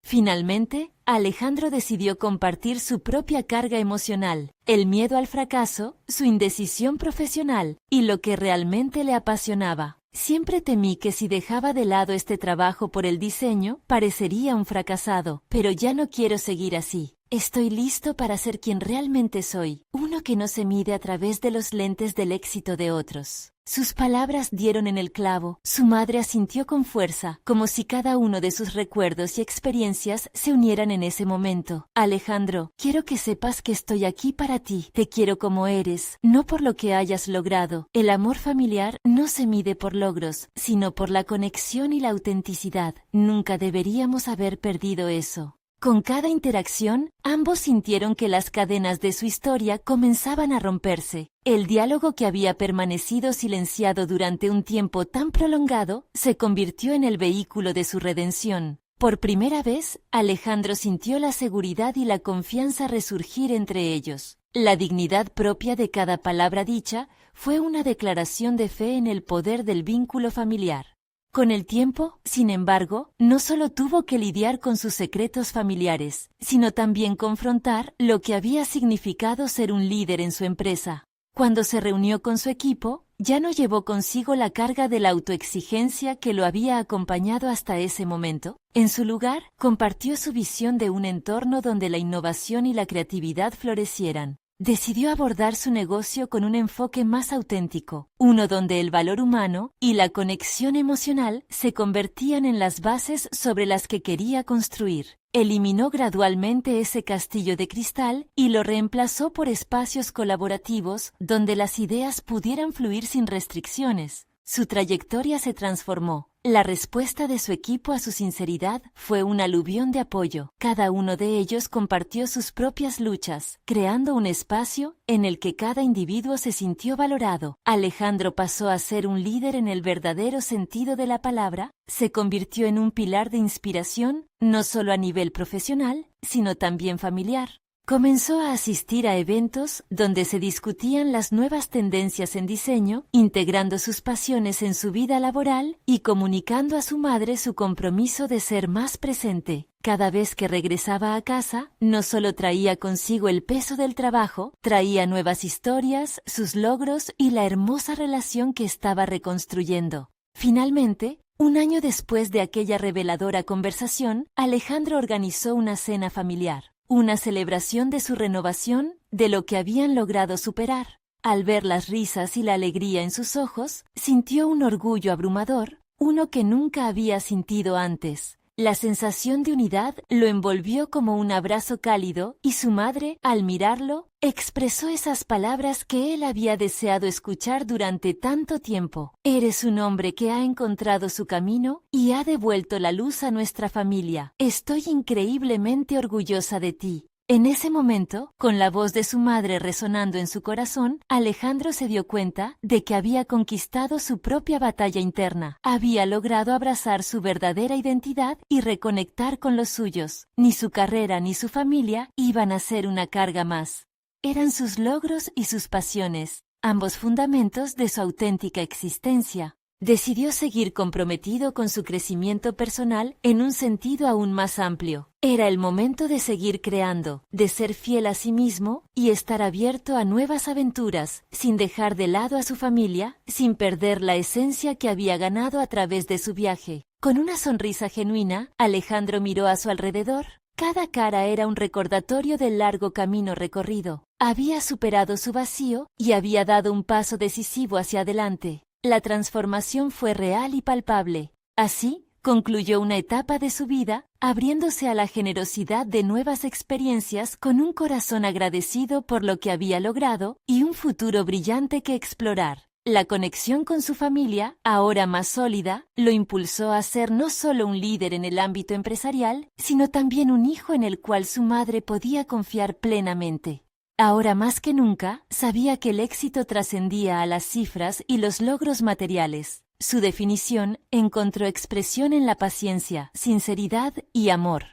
Finalmente, Alejandro decidió compartir su propia carga emocional, el miedo al fracaso, su indecisión profesional y lo que realmente le apasionaba. «Siempre temí que si dejaba de lado este trabajo por el diseño, parecería un fracasado, pero ya no quiero seguir así. Estoy listo para ser quien realmente soy, uno que no se mide a través de los lentes del éxito de otros. Sus palabras dieron en el clavo. Su madre asintió con fuerza, como si cada uno de sus recuerdos y experiencias se unieran en ese momento. Alejandro, quiero que sepas que estoy aquí para ti. Te quiero como eres, no por lo que hayas logrado. El amor familiar no se mide por logros, sino por la conexión y la autenticidad. Nunca deberíamos haber perdido eso. Con cada interacción, ambos sintieron que las cadenas de su historia comenzaban a romperse. El diálogo que había permanecido silenciado durante un tiempo tan prolongado se convirtió en el vehículo de su redención. Por primera vez, Alejandro sintió la seguridad y la confianza resurgir entre ellos. La dignidad propia de cada palabra dicha fue una declaración de fe en el poder del vínculo familiar. Con el tiempo, sin embargo, no solo tuvo que lidiar con sus secretos familiares, sino también confrontar lo que había significado ser un líder en su empresa. Cuando se reunió con su equipo, ya no llevó consigo la carga de la autoexigencia que lo había acompañado hasta ese momento. En su lugar, compartió su visión de un entorno donde la innovación y la creatividad florecieran. Decidió abordar su negocio con un enfoque más auténtico, uno donde el valor humano y la conexión emocional se convertían en las bases sobre las que quería construir. Eliminó gradualmente ese castillo de cristal y lo reemplazó por espacios colaborativos donde las ideas pudieran fluir sin restricciones. Su trayectoria se transformó. La respuesta de su equipo a su sinceridad fue un aluvión de apoyo. Cada uno de ellos compartió sus propias luchas, creando un espacio en el que cada individuo se sintió valorado. Alejandro pasó a ser un líder en el verdadero sentido de la palabra, se convirtió en un pilar de inspiración, no solo a nivel profesional, sino también familiar. Comenzó a asistir a eventos donde se discutían las nuevas tendencias en diseño, integrando sus pasiones en su vida laboral y comunicando a su madre su compromiso de ser más presente. Cada vez que regresaba a casa, no solo traía consigo el peso del trabajo, traía nuevas historias, sus logros y la hermosa relación que estaba reconstruyendo. Finalmente, un año después de aquella reveladora conversación, Alejandro organizó una cena familiar. Una celebración de su renovación, de lo que habían logrado superar. Al ver las risas y la alegría en sus ojos, sintió un orgullo abrumador, uno que nunca había sentido antes. La sensación de unidad lo envolvió como un abrazo cálido y su madre, al mirarlo, expresó esas palabras que él había deseado escuchar durante tanto tiempo. Eres un hombre que ha encontrado su camino y ha devuelto la luz a nuestra familia. Estoy increíblemente orgullosa de ti. En ese momento, con la voz de su madre resonando en su corazón, Alejandro se dio cuenta de que había conquistado su propia batalla interna. Había logrado abrazar su verdadera identidad y reconectar con los suyos. Ni su carrera ni su familia iban a ser una carga más. Eran sus logros y sus pasiones, ambos fundamentos de su auténtica existencia. Decidió seguir comprometido con su crecimiento personal en un sentido aún más amplio. Era el momento de seguir creando, de ser fiel a sí mismo y estar abierto a nuevas aventuras, sin dejar de lado a su familia, sin perder la esencia que había ganado a través de su viaje. Con una sonrisa genuina, Alejandro miró a su alrededor. Cada cara era un recordatorio del largo camino recorrido. Había superado su vacío y había dado un paso decisivo hacia adelante. La transformación fue real y palpable. Así, concluyó una etapa de su vida, abriéndose a la generosidad de nuevas experiencias con un corazón agradecido por lo que había logrado y un futuro brillante que explorar. La conexión con su familia, ahora más sólida, lo impulsó a ser no solo un líder en el ámbito empresarial, sino también un hijo en el cual su madre podía confiar plenamente. Ahora más que nunca, sabía que el éxito trascendía a las cifras y los logros materiales. Su definición encontró expresión en la paciencia, sinceridad y amor.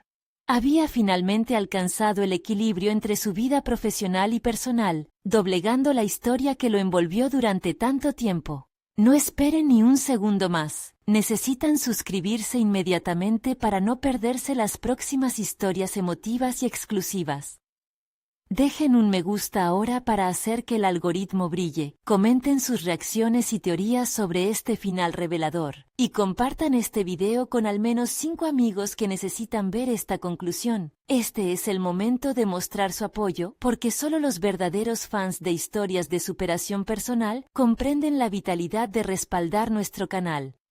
Había finalmente alcanzado el equilibrio entre su vida profesional y personal, doblegando la historia que lo envolvió durante tanto tiempo. No esperen ni un segundo más. Necesitan suscribirse inmediatamente para no perderse las próximas historias emotivas y exclusivas. Dejen un me gusta ahora para hacer que el algoritmo brille, comenten sus reacciones y teorías sobre este final revelador, y compartan este video con al menos 5 amigos que necesitan ver esta conclusión. Este es el momento de mostrar su apoyo, porque solo los verdaderos fans de historias de superación personal comprenden la vitalidad de respaldar nuestro canal.